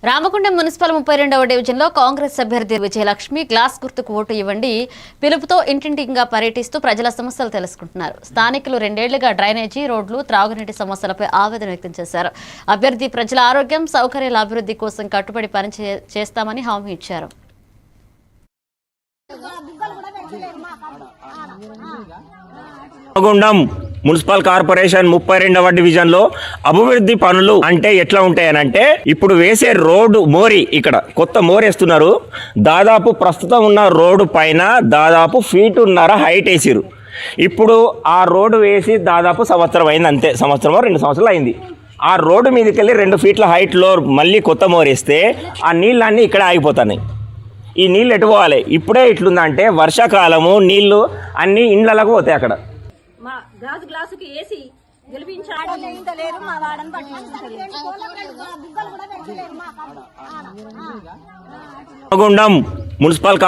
Ramagundam municipal 32వ డివిజన్లో కాంగ్రెస్ అభ్యర్థి Vijayalakshmi glass గుర్తుకు ఓటు ఇవ్వండి పిలుపుతో ఇంటింటిగా పర్యటిస్తూ ప్రజల సమస్యలు తెలుసుకుంటున్నారు. స్థానికులు 2 ఏళ్లుగా డ్రైనేజీ, రోడ్లు, త్రాగునీటి సమస్యలపై ఆవేదన వ్యక్తం చేశారు. అభ్యర్థి ప్రజల ఆరోగ్యం, సౌకర్యాల అభివృద్ధి కోసం కట్టుబడి పనిచేస్తామని హామీ ఇచ్చారు. రామగుండం మున్సిపల్ కార్పొరేషన్ 32వ డివిజన్ లో అభివృద్ధి పనులు అంటే ఎట్లా ఉంటాయనంటే, ఇప్పుడు వేసే రోడ్డు మోరి, ఇక్కడ కొత్త మోరి వేస్తున్నారు. దాదాపు ప్రస్తుతం ఉన్న రోడ్డు పైన దాదాపు 1.5 ఫీట్ హైట్ వేసిరు. ఇప్పుడు ఆ రోడ్డు వేసి దాదాపు సంవత్సరం అయింది, అంతే, సంవత్సరమో 2 సంవత్సరాలు అయింది. ఆ రోడ్డు మీదకి వెళ్ళి 2 ఫీట్ల హైట్లో మళ్ళీ కొత్త మోరి వేస్తే ఆ నీళ్ళన్నీ ఇక్కడ ఆగిపోతున్నాయి. ఈ నీళ్ళు ఎటు పోవాలి? ఇప్పుడే ఇట్లుందంటే వర్షాకాలము నీళ్లు అన్ని ఇండ్లకు పోతాయి. అక్కడ మా గాజు గ్లాసుకి వేసి రామగుండం మున్సిపల్